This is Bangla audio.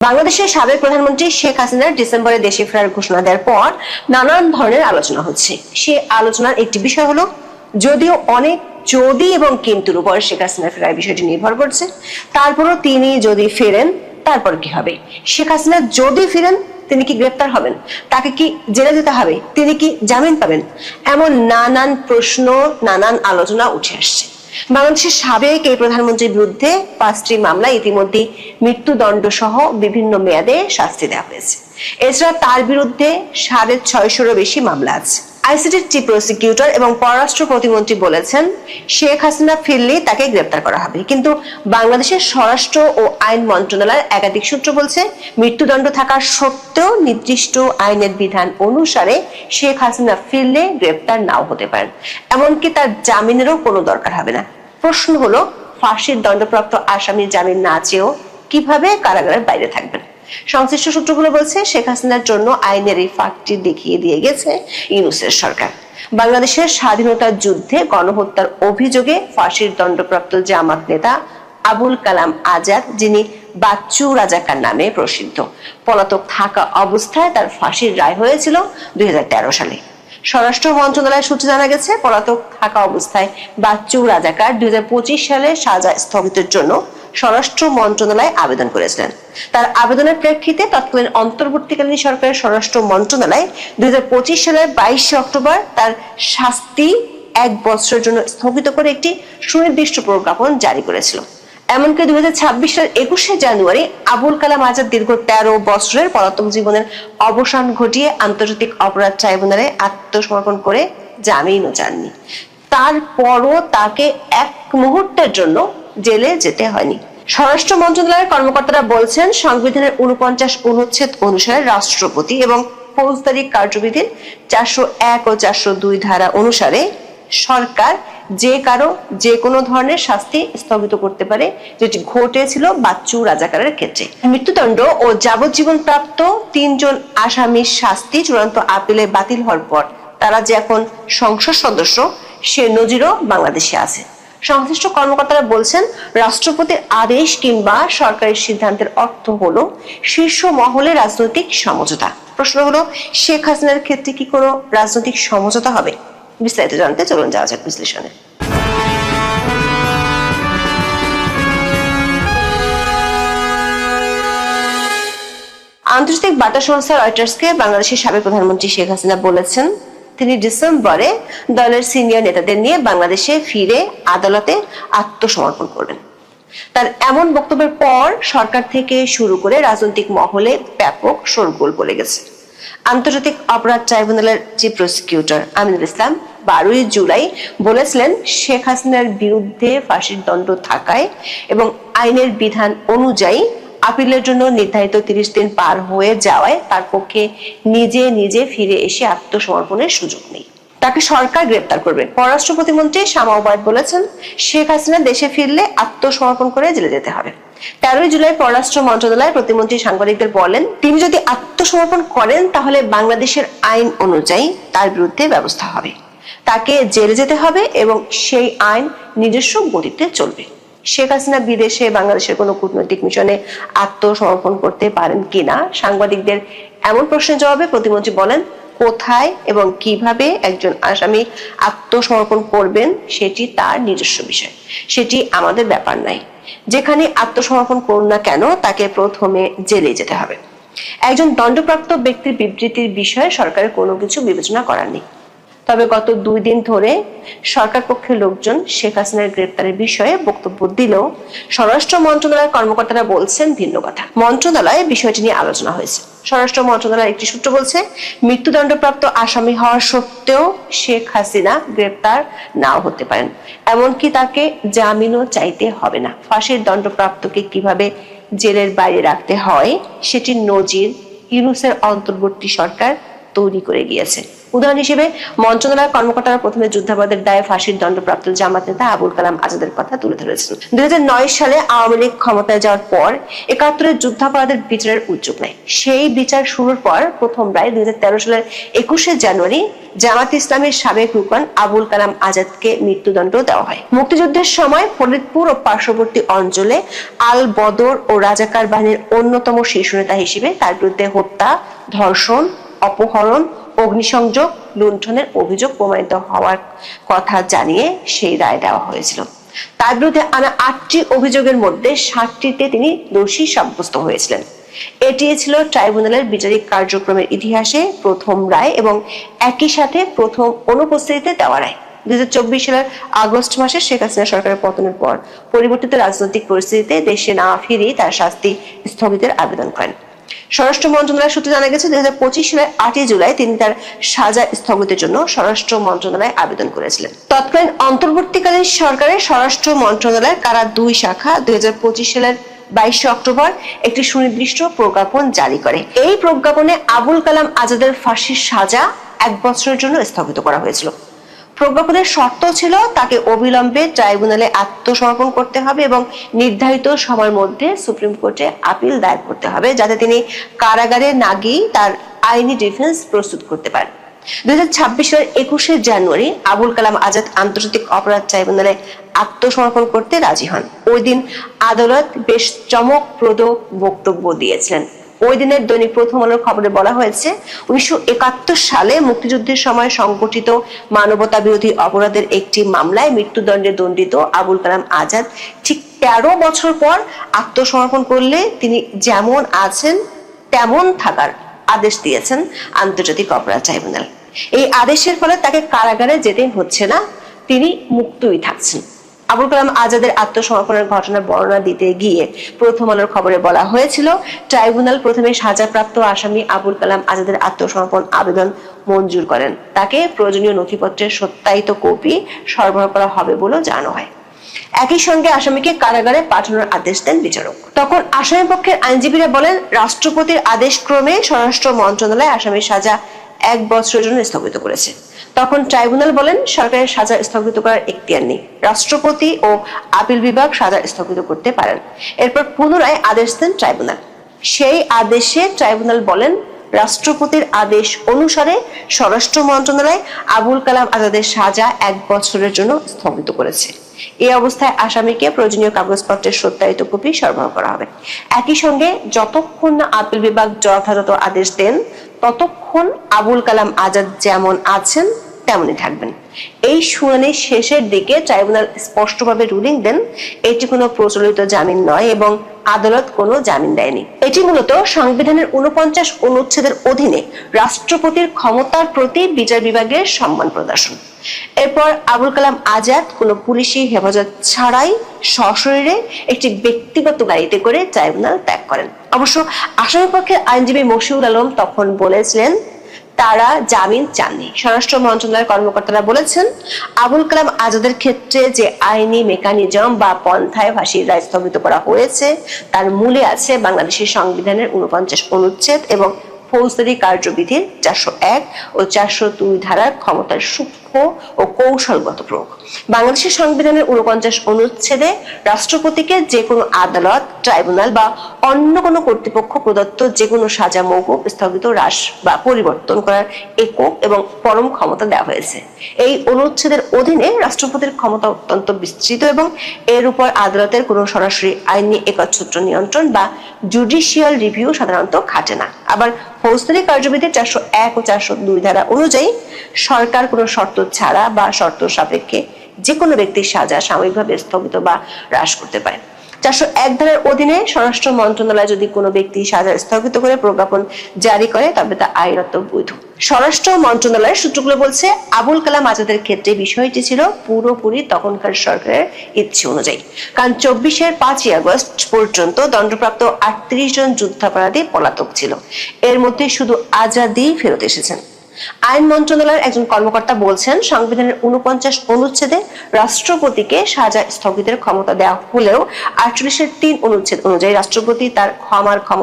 বাংলাদেশের সাবেক প্রধানমন্ত্রী শেখ হাসিনার ডিসেম্বরে দেশে ফেরার ঘোষণা দেওয়ার পর নানান ধরনের আলোচনা হচ্ছে। সে আলোচনার একটি বিষয় হলো, যদিও অনেক যদি এবং কিন্তুর উপর শেখ হাসিনা ফেরার বিষয়টি নির্ভর করছে, তারপরও তিনি যদি ফেরেন তারপর কি হবে? শেখ হাসিনা যদি ফিরেন তিনি কি গ্রেপ্তার হবেন? তাকে কি জেলে যেতে হবে? তিনি কি জামিন পাবেন? এমন নানান প্রশ্ন, নানান আলোচনা উঠে আসছে। বাংলাদেশের সাবেক এই প্রধানমন্ত্রীর বিরুদ্ধে 5টি মামলায় ইতিমধ্যে মৃত্যুদণ্ড সহ বিভিন্ন মেয়াদে শাস্তি দেওয়া হয়েছে। এছাড়া তার বিরুদ্ধে 650-এরও বেশি মামলা আছে। আইসিটির চিফ প্রসিকিউটর এবং পররাষ্ট্র প্রতিমন্ত্রী বলেছেন, শেখ হাসিনা ফিরলে তাকে গ্রেপ্তার করা হবে। কিন্তু বাংলাদেশের স্বরাষ্ট্র ও আইন মন্ত্রণালয়ের একাধিক সূত্র বলছে, মৃত্যুদণ্ড থাকা সত্ত্বেও নির্দিষ্ট আইনের বিধান অনুসারে শেখ হাসিনা ফিরলে গ্রেপ্তার নাও হতে পারেন, এমনকি তার জামিনেরও কোনো দরকার হবে না। প্রশ্ন হলো, ফাঁসির দণ্ডপ্রাপ্ত আসামি জামিন না চেয়েও কিভাবে কারাগারের বাইরে থাকবেন? সংশ্লিষ্ট সূত্রগুলো বলছে, শেখ হাসিনার জন্য আইনের এই ফাঁকটি দেখিয়ে দিয়ে গেছে ইউনূসের সরকার। বাংলাদেশের স্বাধীনতার যুদ্ধে গণহত্যার অভিযোগে ফাঁসির দণ্ডপ্রাপ্ত জামাত নেতা আবুল কালাম আজাদ, যিনি বাচ্চু রাজাকার নামে প্রসিদ্ধ, পলাতক থাকা অবস্থায় তার ফাঁসির রায় হয়েছিল 2013 সালে। স্বরাষ্ট্র মন্ত্রণালয়ের সূত্রে জানা গেছে, পলাতক থাকা অবস্থায় বাচ্চু রাজাকার 2025 সালে সাজা স্থগিতের জন্য স্বরাষ্ট্র মন্ত্রণালয়ে আবেদন করেছিলেন। তার আবেদনের প্রেক্ষিতে তৎকালীন অন্তর্বর্তীকালীন সরকারের স্বরাষ্ট্র মন্ত্রণালয় 2025 সালের 22 অক্টোবর তার শাস্তি 1 বছরের জন্য স্থগিত করে একটি সুনির্দিষ্ট প্রজ্ঞাপন জারি করেছিল। এমনকি 2026 সালের 21শে জানুয়ারি আবুল কালাম আজাদ দীর্ঘ 13 বছরের পলাতক জীবনের অবসান ঘটিয়ে আন্তর্জাতিক অপরাধ ট্রাইব্যুনালে আত্মসমর্পণ করে জামিনও চাননি। তারপরও তাকে এক মুহূর্তের জন্য জেলে যেতে হয়নি। স্বরাষ্ট্র মন্ত্রণালয়ের কর্মকর্তারা বলছেন, সংবিধানের 49 অনুচ্ছেদ অনুসারে রাষ্ট্রপতি এবং ফৌজদারি কার্যবিধির 401 ও 402 ধারা অনুসারে সরকার যে কারো যে কোনো ধরনের শাস্তি স্থগিত করতে পারে, যেটি ঘটেছিল বাচ্চু রাজাকারের ক্ষেত্রে। মৃত্যুদণ্ড ও যাবজ্জীবন প্রাপ্ত 3 জন আসামির শাস্তি চূড়ান্ত আপিলে বাতিল হওয়ার পর তারা যে এখন সংসদ সদস্য, সে নজিরও বাংলাদেশে আছে। সংশ্লিষ্ট কর্মকর্তারা বলছেন, রাষ্ট্রপতির আদেশ কিংবা সরকারের সিদ্ধান্তের অর্থ হলো শীর্ষ মহলে রাজনৈতিক সমঝোতা। প্রশ্ন হলো, শেখ হাসিনার ক্ষেত্রে কি কোনো রাজনৈতিক সমঝোতা হবে? বিস্তারিত জানতে চলুন যাওয়া যাক বিশ্লেষণে। আন্তর্জাতিক বার্তা সংস্থা রয়টার্সকে বাংলাদেশের সাবেক প্রধানমন্ত্রী শেখ হাসিনা বলেছেন, তিনি ডিসেম্বরে দলের সিনিয়র নেতাদের নিয়ে বাংলাদেশে ফিরে আদালতে আত্মসমর্পণ করবেন। তার এমন বক্তব্যের পর সরকার থেকে শুরু করে রাজনৈতিক মহলে ব্যাপক শোরগোল পড়ে গেছে। আন্তর্জাতিক অপরাধ ট্রাইব্যুনালের চিফ প্রসিকিউটর আমিনুল ইসলাম 12 জুলাই বলেছিলেন, শেখ হাসিনার বিরুদ্ধে ফাঁসির দণ্ড থাকায় এবং আইনের বিধান অনুযায়ী আপিলের জন্য নির্ধারিত 30 দিন পার হয়ে যাওয়ায় তার পক্ষে নিজে নিজে ফিরে এসে আত্মসমর্পণের সুযোগ নেই। তাকে সরকার গ্রেপ্তার করবে। পররাষ্ট্র প্রতিমন্ত্রী শামা ওবায়দ বলেছেন, শেখ হাসিনা দেশে ফিরলে আত্মসমর্পণ করে জেলে যেতে হবে। 13 জুলাই পররাষ্ট্র মন্ত্রণালয়ের প্রতিমন্ত্রী সাংবাদিকদের বলেন, তিনি যদি আত্মসমর্পণ করেন তাহলে বাংলাদেশের আইন অনুযায়ী তার বিরুদ্ধে ব্যবস্থা হবে, তাকে জেলে যেতে হবে এবং সেই আইন নিজস্ব গতিতে চলবে। শেখ হাসিনা বিদেশে বাংলাদেশের কোনো কূটনৈতিক মিশনে আত্মসমর্পণ করতে পারেন কিনা সাংবাদিকদের এমন প্রশ্নের জবাবে প্রতিমন্ত্রী বলেন, কোথায় এবং কিভাবে একজন আসামি আত্মসমর্পণ করবেন সেটি তার নিজস্ব বিষয়, সেটি আমাদের ব্যাপার নাই। যেখানে আত্মসমর্পণ করুন না কেন, তাকে প্রথমে জেলে যেতে হবে। একজন দণ্ডপ্রাপ্ত ব্যক্তির বিবৃতির বিষয়ে সরকারের কোনো কিছু বিবেচনা করার নেই। তবে গত 2 দিন ধরে সরকার পক্ষের লোকজন শেখ হাসিনার গ্রেপ্তারের বিষয়ে বক্তব্য দিলেও স্বরাষ্ট্র মন্ত্রণালয়ের কর্মকর্তারা বলছেন ভিন্ন কথা। মন্ত্রণালয়ে বিষয়টি নিয়ে আলোচনা হয়েছে। স্বরাষ্ট্র মন্ত্রণালয়ের একটি সূত্র বলছে, মৃত্যুদণ্ডপ্রাপ্ত আসামি হওয়া সত্ত্বেও শেখ হাসিনা গ্রেপ্তার নাও হতে পারেন, এমনকি তাকে জামিনও চাইতে হবে না। ফাঁসির দণ্ডপ্রাপ্তকে কিভাবে জেলের বাইরে রাখতে হয় সেটির নজির ইউনূসের অন্তর্বর্তী সরকার তৈরি করে গিয়েছে। উদাহরণ হিসেবে মন্ত্রণালয়ের কর্মকর্তারা প্রথমে যুদ্ধাপরাধের দায়ে ফাঁসির দণ্ডপ্রাপ্ত জামাত নেতা আবুল কালাম আজাদের কথা তুলে ধরেছেন। 2009 সালে আওয়ামী লীগ ক্ষমতায় যাওয়ার পর 71-এর যুদ্ধাপরাধের বিচারের উদ্যোগ নেয়। সেই বিচার শুরুর পর প্রথম রায় 2013 সালের 21শে জানুয়ারি জামাত ইসলামের সাবেক রুকন আবুল কালাম আজাদকে মৃত্যুদণ্ড দেওয়া হয়। মুক্তিযুদ্ধের সময় ফরিদপুর ও পার্শ্ববর্তী অঞ্চলে আল বদর ও রাজাকার বাহিনীর অন্যতম শীর্ষ নেতা হিসেবে তার বিরুদ্ধে হত্যা, ধর্ষণ, অপহরণ, অগ্নিসংযোগ, লুণ্ঠনের অভিযোগ প্রমাণিত হওয়ার কথা জানিয়ে সেই রায় দেওয়া হয়েছিল। তার বিরুদ্ধে আনা 8টি অভিযোগের মধ্যে 7টিতে তিনি দোষী সাব্যস্ত হয়েছিলেন। এটি ছিল ট্রাইব্যুনালের বিচারিক কার্যক্রমের ইতিহাসে প্রথম রায় এবং একই সাথে প্রথম অনুপস্থিতিতে দেওয়া রায়। 2024 সালের আগস্ট মাসে শেখ হাসিনা সরকারের পতনের পর পরিবর্তিত রাজনৈতিক পরিস্থিতিতে দেশে না ফিরে তার শাস্তি স্থগিতের আবেদন করেন। স্বরাষ্ট্র মন্ত্রণালয় সূত্রে জানা গেছে 2025 সালের 8 জুলাই তিনি তার সাজা স্থগিতের জন্য স্বরাষ্ট্র মন্ত্রণালয়ে আবেদন করেছিলেন। তৎকালীন অন্তর্বর্তীকালীন সরকারের স্বরাষ্ট্র মন্ত্রণালয়ের কারা 2 শাখা 2025 সালের 22 অক্টোবর একটি সুনির্দিষ্ট প্রজ্ঞাপন জারি করে। এই প্রজ্ঞাপনে আবুল কালাম আজাদের ফাঁসির সাজা 1 বছরের জন্য স্থগিত করা হয়েছিল। প্রজ্ঞাপনের শর্ত ছিল তাকে অবিলম্বে ট্রাইব্যুনালে আত্মসমর্পণ করতে হবে এবং নির্ধারিত সময়ের মধ্যে সুপ্রিম কোর্টে আপিল দায়ের করতে হবে, যাতে তিনি কারাগারে না গিয়ে তার আইনি ডিফেন্স প্রস্তুত করতে পারেন। 2026 সালের 21শে জানুয়ারি আবুল কালাম আজাদ আন্তর্জাতিক অপরাধ ট্রাইব্যুনালে আত্মসমর্পণ করতে রাজি হন। ওই দিন আদালত বেশ চমকপ্রদ বক্তব্য দিয়েছিলেন। ওই দিনের দৈনিক প্রথম আলোর খবরে বলা হয়েছে, 1971 সালে মুক্তিযুদ্ধের সময় সংগঠিত মানবতা বিরোধী অপরাধের একটি মামলায় মৃত্যুদণ্ডে দণ্ডিত আবুল কালাম আজাদ ঠিক 13 বছর পর আত্মসমর্পণ করলে তিনি যেমন আছেন তেমন থাকার আদেশ দিয়েছেন আন্তর্জাতিক অপরাধ ট্রাইব্যুনাল। এই আদেশের ফলে তাকে কারাগারে যেতে হচ্ছে না, তিনি মুক্তই থাকছেন। আবুল কালাম আজাদের আত্মসমর্পণের ঘটনার বর্ণনা দিতে গিয়ে প্রথম আলোর খবরে বলা হয়েছিল, ট্রাইব্যুনাল প্রথমে সাজাপ্রাপ্ত আসামি আবুল কালাম আজাদের আত্মসমর্পণ আবেদন মঞ্জুর করেন। তাকে প্রয়োজনীয় নথিপত্রের সত্যায়িত কপি সরবরাহ করা হবে বলেও জানানো হয়। একই সঙ্গে আসামিকে কারাগারে পাঠানোর আদেশ দেন বিচারক। তখন আসামি পক্ষের আইনজীবীরা বলেন, রাষ্ট্রপতির আদেশ ক্রমে স্বরাষ্ট্র মন্ত্রণালয় আসামির সাজা 1 বছরের জন্য স্থগিত করেছে। তখন ট্রাইব্যুনাল বলেন, সরকারের সাজা স্থগিত করার এখতিয়ার নেই, রাষ্ট্রপতি ও আপিল বিভাগ সাজা স্থগিত করতে পারেন। এরপর পুনরায় আদেশ দেন ট্রাইব্যুনাল। সেই আদেশে ট্রাইব্যুনাল বলেন, রাষ্ট্রপতির আদেশ অনুসারে স্বরাষ্ট্র মন্ত্রণালয় আবুল কালাম আজাদের সাজা 1 বছরের জন্য স্থগিত করেছে। এই অবস্থায় আসামিকে প্রয়োজনীয় কাগজপত্রের সত্যায়িত কপি সরবরাহ করা হবে। একই সঙ্গে যতক্ষণ না আপিল বিভাগ যথাযথ আদেশ দেন ততক্ষণ আবুল কালাম আজাদ যেমন আছেন তেমনই থাকবেন। এই শুনানির শেষের দিকে ট্রাইব্যুনাল স্পষ্টভাবে রুলিং দেন, এটি কোনো প্রচলিত জামিন নয় এবং আদালত কোনো জামিন দেয়নি। এটি মূলত সংবিধানের 49 অনুচ্ছেদের অধীনে রাষ্ট্রপতির ক্ষমতার প্রতি বিচার বিভাগের সম্মান প্রদর্শন। এরপর আবুল কালাম আজাদ কোনো পুলিশি হেফাজত ছাড়াই সশরীরে একটি ব্যক্তিগত গাড়িতে করে ট্রাইব্যুনাল ত্যাগ করেন। অবশ্য আসামিপক্ষের আইনজীবী মশিউল আলম তখন বলেছিলেন, তারা জামিন চাননি। স্বরাষ্ট্র মন্ত্রণালয়ের কর্মকর্তারা বলেছেন, আবুল কালাম আজাদের ক্ষেত্রে যে আইনি মেকানিজম বা পন্থায় ফাঁসির রায় স্থগিত করা হয়েছে তার মূলে আছে বাংলাদেশের সংবিধানের 49 অনুচ্ছেদ এবং ফৌজদারি কার্যবিধির 401 ও 402 ধারার ক্ষমতার সূক্ষ্ম ও কৌশলগত প্রয়োগ। বাংলাদেশের সংবিধানের 49 অনুচ্ছেদে রাষ্ট্রপতিকে যে কোনো আদালত, ট্রাইব্যুনাল বা অন্য কোনো কর্তৃপক্ষ প্রদত্ত যে কোনো সাজা মওকুফ, স্থগিত, হ্রাস বা পরিবর্তন করার একক এবং পরম ক্ষমতা দেওয়া হয়েছে। এই অনুচ্ছেদের অধীনে রাষ্ট্রপতির ক্ষমতা অত্যন্ত বিস্তৃত এবং এর উপর আদালতের কোনো সরাসরি আইনি একচ্ছত্র নিয়ন্ত্রণ বা জুডিশিয়াল রিভিউ সাধারণত খাটে না। আবার ফৌজদারি কার্যবিধির 401 ও 402 ধারা অনুযায়ী সরকার কোনো শর্ত ছাড়া বা শর্ত সাপেক্ষে যে কোনো ব্যক্তির সাজা সাময়িকভাবে স্থগিত বা হ্রাস করতে পারে। 401 ধারার অধীনে স্বরাষ্ট্র মন্ত্রণালয় যদি কোনো ব্যক্তি সাজা স্থগিত করে প্রজ্ঞাপন জারি করে তবে তা আইনত বৈধ। স্বরাষ্ট্র মন্ত্রণালয়ের সূত্রগুলো বলছে, আবুল কালাম আজাদের ক্ষেত্রে বিষয়টি ছিল পুরোপুরি তখনকার সরকারের ইচ্ছে অনুযায়ী, কারণ 24-এর 5ই আগস্ট পর্যন্ত দণ্ডপ্রাপ্ত 38 জন যুদ্ধাপরাধী পলাতক ছিল। এর মধ্যে শুধু আজাদই ফেরত এসেছেন। আইন মন্ত্রণালয়ের একজন কর্মকর্তা বলছেন, সংবিধানের 49 অনুচ্ছেদে রাষ্ট্রপতিকে সাজা স্থগিতের ক্ষমতা দেওয়া হলেও 48-এর 3 অনুচ্ছেদ অনুযায়ী রাষ্ট্রপতি তার ক্ষমার ক্ষমতা